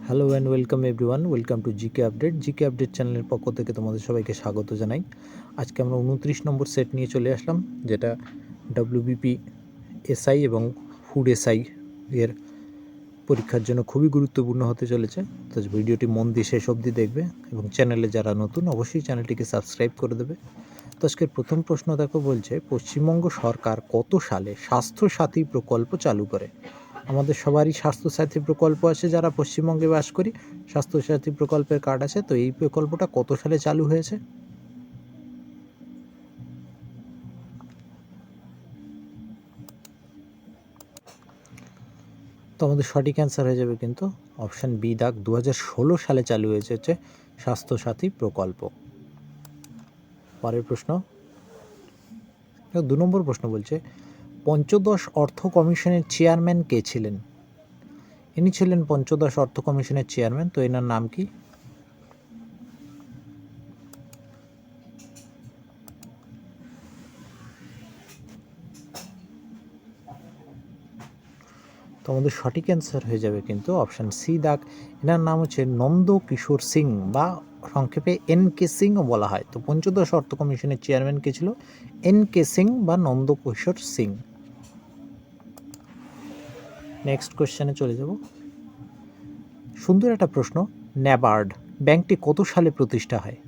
Hello and welcome everyone, welcome to GK update. GK update চ্যানেলের পক্ষ থেকে তোমাদের সবাইকে স্বাগত জানাই। আজকে আমরা 29 নম্বর সেট নিয়ে চলে আসলাম, যেটা ডব্লিউবিপি এসআই এবং ফুড এসআই এর পরীক্ষার জন্য খুবই গুরুত্বপূর্ণ হতে চলেছে। তো ভিডিওটি মন দিয়ে শেষ অবধি দেখবে এবং চ্যানেলে যারা নতুন অবশ্যই চ্যানেলটিকে সাবস্ক্রাইব করে দেবে। তো আজকের প্রথম প্রশ্ন দেখো, বলছে পশ্চিমবঙ্গ সরকার কত সালে স্বাস্থ্যসাথী প্রকল্প চালু করে? আমাদের সবারই স্বাস্থ্যসাথী প্রকল্প আছে, যারা পশ্চিমবঙ্গে বাস করি স্বাস্থ্যসাথী প্রকল্পের কার্ড আছে। তো এই প্রকল্পটা কত সালে চালু হয়েছে? তো আমাদের সঠিক অ্যান্সার হয়ে যাবে কিন্তু অপশান বি দাগ, 2016 সালে চালু হয়েছে হচ্ছে স্বাস্থ্যসাথী প্রকল্প। পরের প্রশ্ন, 2 নম্বর প্রশ্ন বলছে পঞ্চদশ অর্থ কমিশনের চেয়ারম্যান কে ছিলেন? ইনি ছিলেন পঞ্চদশ অর্থ কমিশনের চেয়ারম্যান। তো এনার নাম কি? তো আমাদের সঠিক অ্যান্সার হয়ে যাবে কিন্তু অপশান সি দাগ, এনার নাম হচ্ছে নন্দ কিশোর সিং, বা সংক্ষেপে এন.কে. সিংও বলা হয়। তো পঞ্চদশ অর্থ কমিশনের চেয়ারম্যান কে ছিল? এন.কে. সিং বা নন্দ কিশোর সিং। নেক্সট কোয়েশ্চেনে চলে যাব। সুন্দর একটা প্রশ্ন, ন্যাবার্ড ব্যাংকটি কত সালে প্রতিষ্ঠা হয়?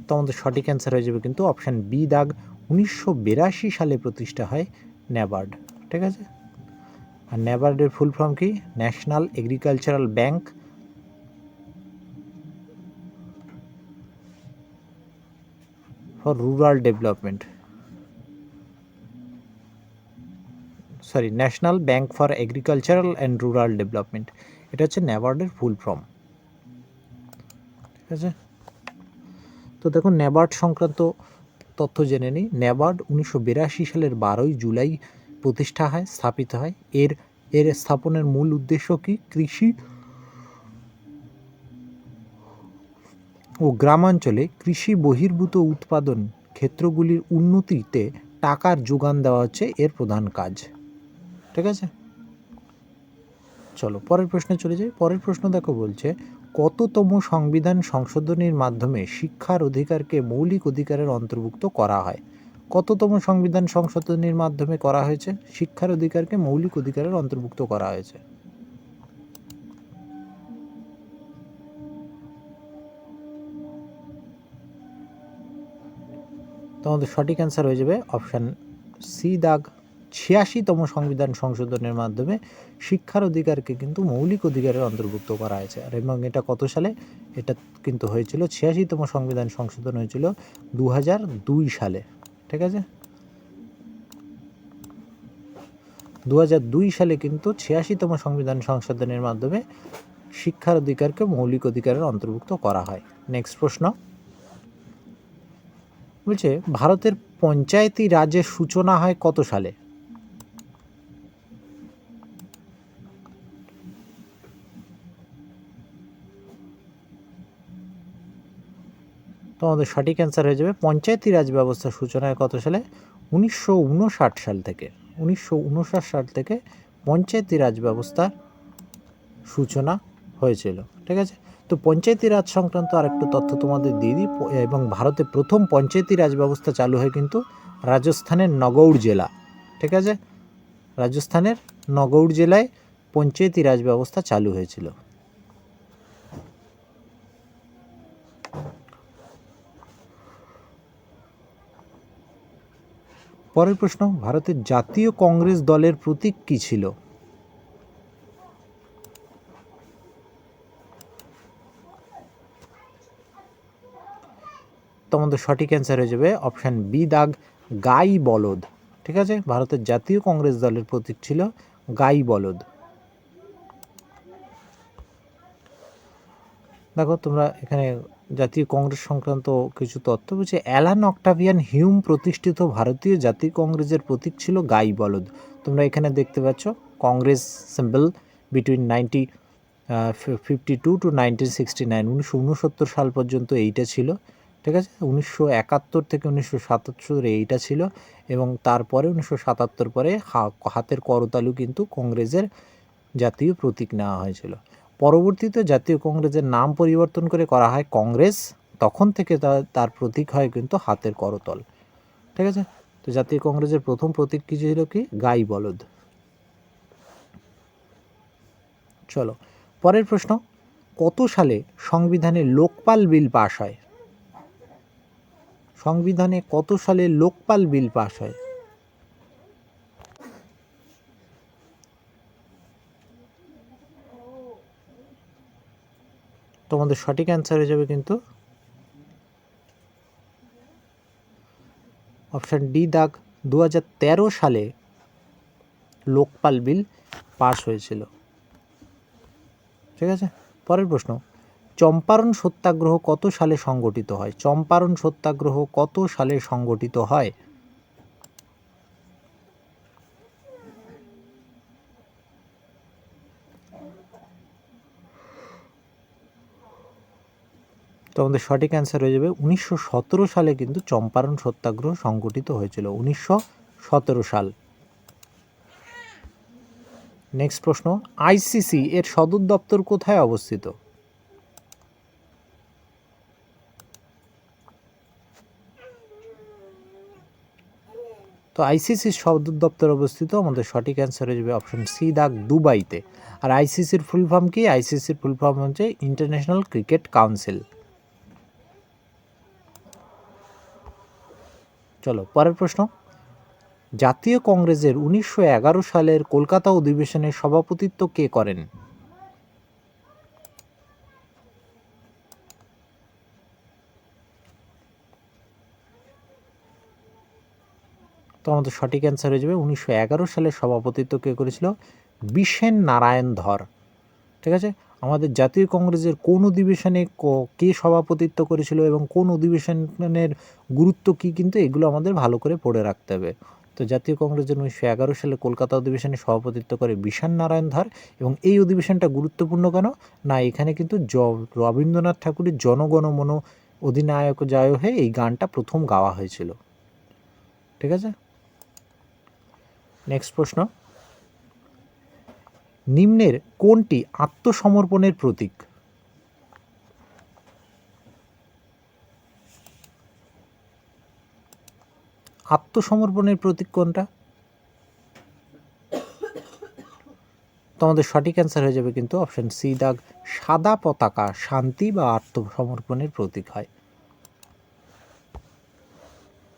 তো আমাদের সঠিক অ্যান্সার হয়ে যাবে কিন্তু অপশান বি দাগ, 1982 সালে প্রতিষ্ঠা হয় ন্যাবার্ড। ঠিক আছে। আর ন্যাবার্ডের ফুল ফর্ম কি? National agricultural bank for rural development, sorry, national bank for agricultural and rural development. এটা হচ্ছে ন্যাবার্ডের ফুল ফর্ম। ঠিক আছে। তো দেখো, ন্যাবার্ড সংক্রান্ত তথ্য জেনে নিই। ন্যাবার্ড 1982 সালের 12ই জুলাই প্রতিষ্ঠা হয়, স্থাপিত হয়। এর স্থাপনের মূল উদ্দেশ্য কি? কৃষি ও গ্রামাঞ্চলে কৃষি বহির্ভূত উৎপাদন ক্ষেত্রগুলির উন্নতিতে টাকার যোগান দেওয়া হচ্ছে এর প্রধান কাজ। ঠিক আছে। চলো পরের প্রশ্নে চলে যাই। পরের প্রশ্ন দেখো, বলছে কততম সংবিধান সংশোধনীর মাধ্যমে শিক্ষার অধিকারকে মৌলিক অধিকারের অন্তর্ভুক্ত করা হয়? কততম সংবিধান সংশোধনীর মাধ্যমে করা হয়েছে শিক্ষার অধিকারকে মৌলিক অধিকারের অন্তর্ভুক্ত করা হয়েছে? তো আমাদের সঠিক অ্যান্সার হয়ে যাবে অপশান সি দাগ, 86তম সংবিধান সংশোধনের মাধ্যমে শিক্ষার অধিকারকে কিন্তু মৌলিক অধিকারের অন্তর্ভুক্ত করা হয়েছে। আর এবং এটা কত সালে? এটা কিন্তু হয়েছিল 86তম সংবিধান সংশোধন হয়েছিল 2002 সালে। ঠিক আছে। 2002 সালে কিন্তু 86তম সংবিধান সংশোধনের মাধ্যমে শিক্ষার অধিকারকে মৌলিক অধিকারের অন্তর্ভুক্ত করা হয়। নেক্সট প্রশ্ন বলছে ভারতের পঞ্চায়েতি রাজের সূচনা হয় কত সালে? তো আমাদের সঠিক অ্যান্সার হয়ে যাবে পঞ্চায়েতি রাজ ব্যবস্থার সূচনা হয় কত সালে? 1959 সাল থেকে। 1959 সাল থেকে পঞ্চায়েতি রাজ ব্যবস্থার সূচনা হয়েছিল। ঠিক আছে। তো পঞ্চায়েতি রাজ সংক্রান্ত আরেকটু তথ্য তোমাদের দিয়ে দিই। এবং ভারতে প্রথম পঞ্চায়েতি রাজ ব্যবস্থা চালু হয় কিন্তু রাজস্থানের নগৌড় জেলা। ঠিক আছে। রাজস্থানের নগৌড় জেলায় পঞ্চায়েতি রাজ ব্যবস্থা চালু হয়েছিল। পরের প্রশ্ন, ভারতের জাতীয় কংগ্রেস দলের প্রতীক কী ছিল? তো আমাদের সঠিক অ্যান্সার হয়ে যাবে অপশান বি দাগ, গাই বলদ। ঠিক আছে। ভারতের জাতীয় কংগ্রেস দলের প্রতীক ছিল গাই বলদ। দেখো তোমরা এখানে জাতীয় কংগ্রেস সংক্রান্ত কিছু তথ্য বলছে। অ্যালান অক্টাভিয়ান হিউম প্রতিষ্ঠিত ভারতীয় জাতীয় কংগ্রেসের প্রতীক ছিল গাই বলদ। তোমরা এখানে দেখতে পাচ্ছ কংগ্রেস সিম্বল বিটুইন 1952 টু 1969, 1969 সাল পর্যন্ত এইটা ছিল। ঠিক আছে। 1971 থেকে 1977 এইটা ছিল, এবং তারপরে 1977 পরে হাতের করতালু কিন্তু কংগ্রেসের জাতীয় প্রতীক নেওয়া হয়েছিল। পরবর্তীতে জাতীয় কংগ্রেসের নাম পরিবর্তন করে করা হয় কংগ্রেস, তখন থেকে তার প্রতীক হয় কিন্তু হাতের করতল। ঠিক আছে। তো জাতীয় কংগ্রেসের প্রথম প্রতীক কি ছিল, কি গাই বলদ। চলো পরের প্রশ্ন, কত সালে সংবিধানে লোকপাল বিল পাস হয়? সংবিধানে কত সালে লোকপাল বিল পাস হয়? তোমাদের সঠিক অ্যান্সার হয়ে যাবে কিন্তু অপশান ডি দাগ, 2013 সালে লোকপাল বিল পাস হয়েছিল। ঠিক আছে। পরের প্রশ্ন, চম্পারণ সত্যাগ্রহ কত সালে সংগঠিত হয়? চম্পারণ সত্যাগ্রহ কত সালে সংগঠিত হয়? তোমাদের সঠিক অ্যান্সার হয়ে যাবে 1917 সালে কিন্তু চম্পারণ সত্যাগ্রহ সংগঠিত হয়েছিল, 1917 সাল। নেক্সট প্রশ্ন, আইসিসি এর সদর দপ্তর কোথায় অবস্থিত? তো আইসিসির সদর দপ্তর অবস্থিত, আমাদের সঠিক অ্যান্সার হয়ে যাবে অপশন সি দাগ, দুবাইতে। আর আইসিসির ফুল ফর্ম কি? আইসিসির ফুল ফর্ম হচ্ছে ইন্টারন্যাশনাল ক্রিকেট কাউন্সিল। চলো পরের প্রশ্ন, জাতীয় কংগ্রেসের 1911 সালের কলকাতা অধিবেশনের সভাপতিত্ব কে করেন? তো আমাদের সঠিক অ্যান্সার হয়ে যাবে 1911 সালে সভাপতিত্ব কে করেছিল? বিশেন নারায়ণ ধর। ঠিক আছে। আমাদের জাতীয় কংগ্রেসের কোন অধিবেশনে কে সভাপতিত্ব করেছিল এবং কোন অধিবেশনের গুরুত্ব কি, কিন্তু এগুলো আমাদের ভালো করে পড়ে রাখতে হবে। তো জাতীয় কংগ্রেসের 1911 সালে কলকাতা অধিবেশনে সভাপতিত্ব করে বিশেন নারায়ণ ধর, এবং এই অধিবেশনটা গুরুত্বপূর্ণ কেন না, এখানে কিন্তু রবীন্দ্রনাথ ঠাকুরের জনগণ মন অধিনায়ক জয় হে এই গানটা প্রথম গাওয়া হয়েছিল। ঠিক আছে। নেক্সট প্রশ্ন, নিম্নের কোনটি আত্মসমর্পণের প্রতীক? আত্মসমর্পণের প্রতীক কোনটা? তোমাদের সঠিক অ্যান্সার হয়ে যাবে কিন্তু অপশন সি দাগ, সাদা পতাকা শান্তি বা আত্মসমর্পণের প্রতীক হয়।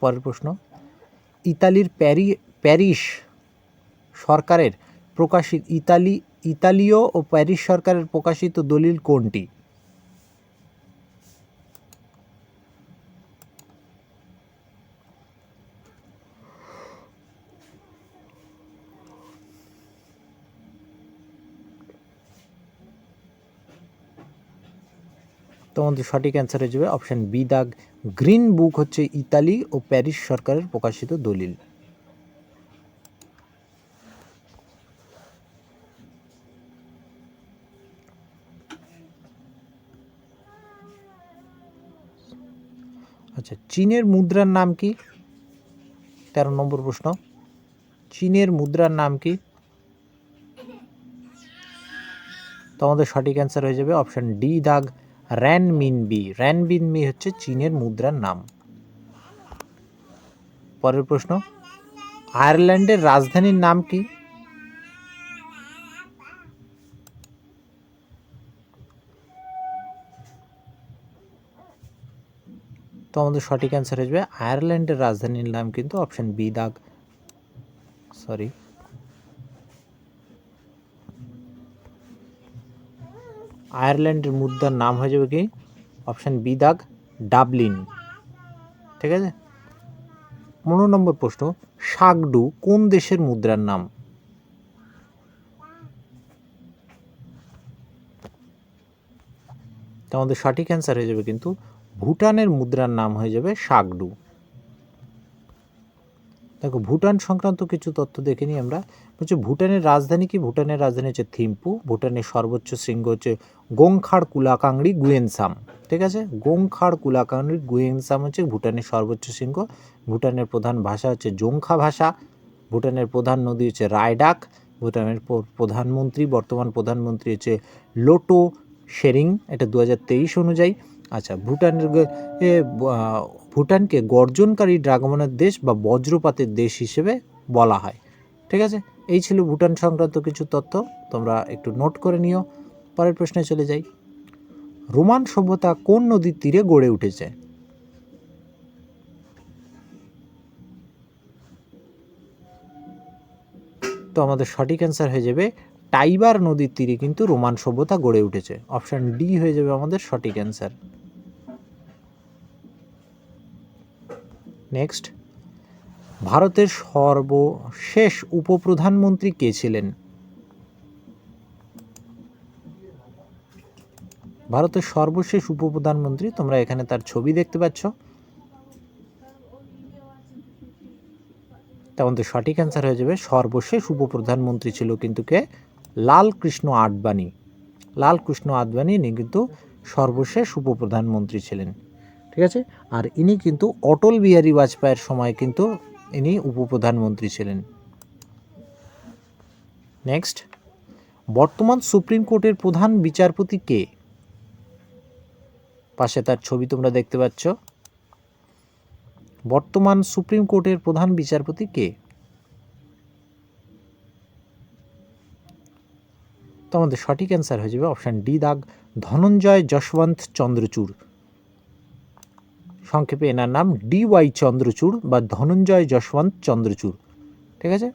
পরের প্রশ্ন, ইতালির প্যারিস সরকারের প্রকাশিত ইতালীয় ও প্যারিস সরকারের প্রকাশিত দলিল কোনটি? তোমাদের সঠিক অ্যান্সার হয়ে যাবে অপশন বি দাগ, গ্রিন বুক হচ্ছে ইতালি ও প্যারিস সরকারের প্রকাশিত দলিল। আচ্ছা, চীনের মুদ্রার নাম কি? 13 নম্বর প্রশ্ন, চীনের মুদ্রার নাম কি? তোমাদের সঠিক অ্যান্সার হয়ে যাবে অপশন ডি দাগ, র্যানমিনবি। র্যানমিনবি হচ্ছে চীনের মুদ্রার নাম। পরের প্রশ্ন, আয়ারল্যান্ডের রাজধানীর নাম কি? তো আমাদের সঠিক অ্যান্সার হয়ে যাবে আয়ারল্যান্ডের রাজধানীর নাম কিন্তু অপশন বি দাগ, আয়ারল্যান্ডের মুদ্রার নাম হয়ে যাবে কি অপশন বি দাগ, ডাবলিন। ঠিক আছে। 15 নম্বর প্রশ্ন, শাকডু কোন দেশের মুদ্রার নাম? তো আমাদের সঠিক অ্যান্সার হয়ে যাবে কিন্তু ভুটানের মুদ্রার নাম হয়ে যাবে শাকডু। দেখো ভুটান সংক্রান্ত কিছু তথ্য দেখে নিই আমরা। হচ্ছে ভুটানের রাজধানী কি? ভুটানের রাজধানী হচ্ছে থিম্পু। ভুটানের সর্বোচ্চ শৃঙ্গ হচ্ছে গোংখাড় কুলাকাংড়ি গুয়েনসাম। ঠিক আছে, গোংখাড় কুলাকাংড়ি গুয়েনসাম হচ্ছে ভুটানের সর্বোচ্চ শৃঙ্গ। ভুটানের প্রধান ভাষা হচ্ছে জোংখা ভাষা। ভুটানের প্রধান নদী হচ্ছে রায়ডাক। ভুটানের প্রধানমন্ত্রী, বর্তমান প্রধানমন্ত্রী হচ্ছে লোটো শেরিং, এটা 2023 অনুযায়ী। আচ্ছা, ভুটানকে গর্জনকারী ড্রাগনের দেশ বা বজ্রপাতের দেশ হিসেবে বলা হয়। ঠিক আছে, এই ছিল ভুটান সংক্রান্ত কিছু তথ্য, তোমরা একটু নোট করে নিও। পরের প্রশ্নে চলে যাই। রোমান সভ্যতা কোন নদীর তীরে গড়ে উঠেছে? তো আমাদের সঠিক অ্যান্সার হয়ে যাবে টাইবার নদীর তীরে কিন্তু রোমান সভ্যতা গড়ে উঠেছে। অপশান ডি হয়ে যাবে আমাদের সঠিক অ্যান্সার। নেক্সট, ভারতের সর্বশেষ উপপ্রধানমন্ত্রী কে ছিলেন? ভারতের সর্বশেষ উপপ্রধানমন্ত্রী, তোমরা এখানে তার ছবি দেখতে পাচ্ছ। আমাদের সঠিক অ্যান্সার হয়ে যাবে সর্বশেষ উপপ্রধানমন্ত্রী ছিল কিন্তু কে? লালকৃষ্ণ আডবাণী। লালকৃষ্ণ আডবাণী ইনি কিন্তু সর্বশেষ উপপ্রধানমন্ত্রী ছিলেন। ঠিক আছে, আর ইনি কিন্তু অটল বিহারী বাজপেয়ীর সময় কিন্তু ইনি উপপ্রধানমন্ত্রী ছিলেন। নেক্সট, বর্তমান সুপ্রিম কোর্টের প্রধান বিচারপতি কে? পাশে তার ছবি তোমরা দেখতে পাচ্ছ। বর্তমান সুপ্রিম কোর্টের প্রধান বিচারপতি কে? তো আমাদের সঠিক অ্যান্সার হয়ে যাবে অপশান ডি দাগ, ধনঞ্জয় যশবন্ত চন্দ্রচূড়। সংক্ষেপে এনার নাম DY চন্দ্রচূড় বা ধনঞ্জয় যশবন্ত চন্দ্রচূড়। ঠিক আছে,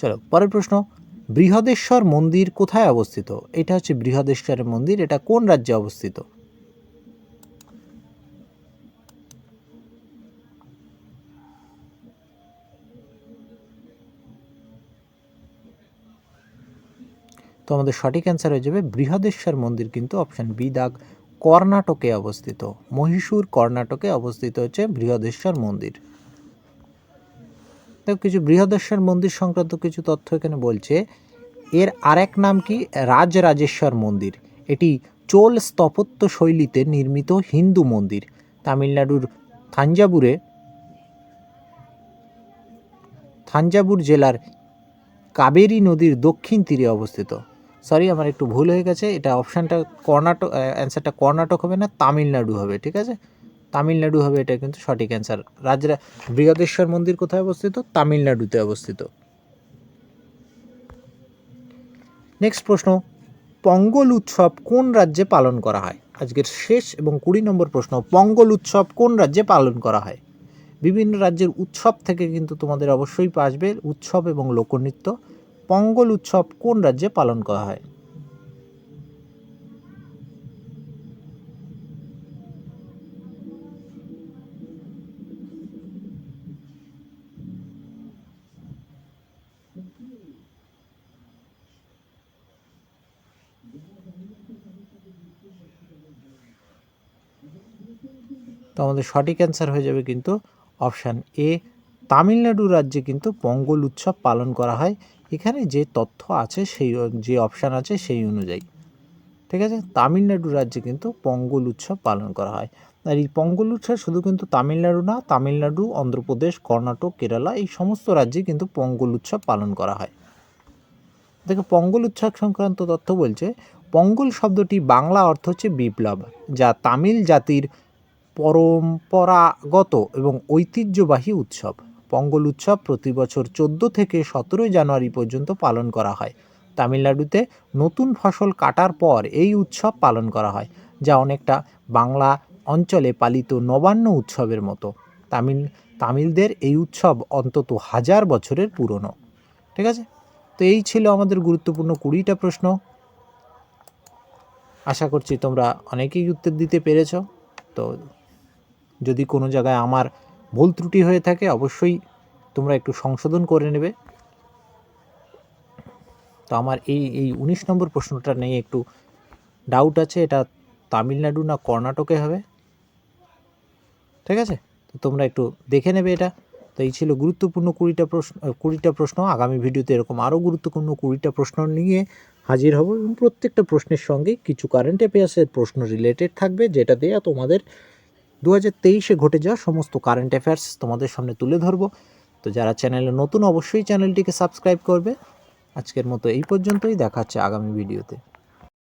চলো পরের প্রশ্ন। বৃহদেশ্বর মন্দির কোথায় অবস্থিত? এটা হচ্ছে বৃহদেশ্বরের মন্দির, এটা কোন রাজ্যে অবস্থিত? তো আমাদের সঠিক অ্যান্সার হয়ে যাবে বৃহদেশ্বর মন্দির কিন্তু অপশান বি দাগ, কর্ণাটকে অবস্থিত। মহীশূর কর্ণাটকে অবস্থিত হচ্ছে বৃহদেশ্বর মন্দির। দেখো কিছু বৃহদেশ্বর মন্দির সংক্রান্ত কিছু তথ্য এখানে বলছে। এর আরেক নাম কি? রাজরাজেশ্বর মন্দির। এটি চোল স্থাপত্য শৈলীতে নির্মিত হিন্দু মন্দির। তামিলনাড়ুর থাঞ্জাভুর জেলার কাবেরী নদীর দক্ষিণ তীরে অবস্থিত। সরি, আমার একটু ভুল হয়ে গেছে, এটা অপশানটা কর্ণাটক, অ্যান্সারটা কর্ণাটক হবে না, তামিলনাড়ু হবে। ঠিক আছে, তামিলনাড়ু হবে এটা কিন্তু সঠিক অ্যান্সার। বৃহদেশ্বর মন্দির কোথায় অবস্থিত? তামিলনাড়ুতে অবস্থিত। নেক্সট প্রশ্ন, পঙ্গল উৎসব কোন রাজ্যে পালন করা হয়? আজকের শেষ এবং 20 নম্বর প্রশ্ন, পঙ্গল উৎসব কোন রাজ্যে পালন করা হয়? বিভিন্ন রাজ্যের উৎসব থেকে কিন্তু তোমাদের অবশ্যই আসবে উৎসব এবং লোকনৃত্য। পঙ্গল উৎসব কোন রাজ্যে পালন করা হয়? তো আমাদের সঠিক অ্যান্সার হয়ে যাবে কিন্তু অপশান এ, তামিলনাড়ু রাজ্যে কিন্তু পঙ্গল উৎসব পালন করা হয়। এখানে যে তথ্য আছে সেই, যে অপশান আছে সেই অনুযায়ী। ঠিক আছে, তামিলনাড়ু রাজ্যে কিন্তু পঙ্গল উৎসব পালন করা হয়। আর এই পঙ্গল উৎসব শুধু কিন্তু তামিলনাড়ু না, তামিলনাড়ু, অন্ধ্রপ্রদেশ, কর্ণাটক, কেরালা এই সমস্ত রাজ্যে কিন্তু পঙ্গল উৎসব পালন করা হয়। দেখো পঙ্গল উৎসব সংক্রান্ত তথ্য বলছে, পঙ্গল শব্দটি বাংলা অর্থ হচ্ছে বিপ্লব, যা তামিল জাতির পরম্পরাগত এবং ঐতিহ্যবাহী উৎসব। পঙ্গল উৎসব প্রতি বছর 14 থেকে 17 জানুয়ারি পর্যন্ত পালন করা হয়। তামিলনাড়ুতে নতুন ফসল কাটার পর এই উৎসব পালন করা হয়, যা অনেকটা বাংলা অঞ্চলে পালিত নবান্ন উৎসবের মতো। তামিলদের এই উৎসব অন্তত 1000 বছরের পুরনো। ঠিক আছে, তো এই ছিল আমাদের গুরুত্বপূর্ণ 20টা প্রশ্ন। আশা করছি তোমরা অনেকেই উত্তর দিতে পেরেছ। তো যদি কোনো জায়গায় আমার ভুল ত্রুটি হয়ে থাকে অবশ্যই তোমরা একটু সংশোধন করে নেবে। তো আমার এই 19 নম্বর প্রশ্নটা নিয়ে একটু ডাউট আছে, এটা তামিলনাড়ু না কর্ণাটকে হবে। ঠিক আছে? তো তোমরা একটু দেখে নেবে এটা। তো এই ছিল গুরুত্বপূর্ণ 20টা প্রশ্ন। আগামী ভিডিওতে এরকম আরও গুরুত্বপূর্ণ 20টা প্রশ্ন নিয়ে হাজির হব এবং প্রত্যেকটা প্রশ্নের সঙ্গে কিছু কারেন্ট অ্যাফেয়ার্সের প্রশ্ন রিলেটেড থাকবে, যেটা দিয়ে তোমাদের 2023-এ ঘটে যাওয়া সমস্ত কারেন্ট অ্যাফেয়ার্স তোমাদের সামনে তুলে ধরবো। তো যারা চ্যানেলে নতুন অবশ্যই চ্যানেলটিকে সাবস্ক্রাইব করবে। আজকের মতো এই পর্যন্তই, দেখা হচ্ছে আগামী ভিডিওতে।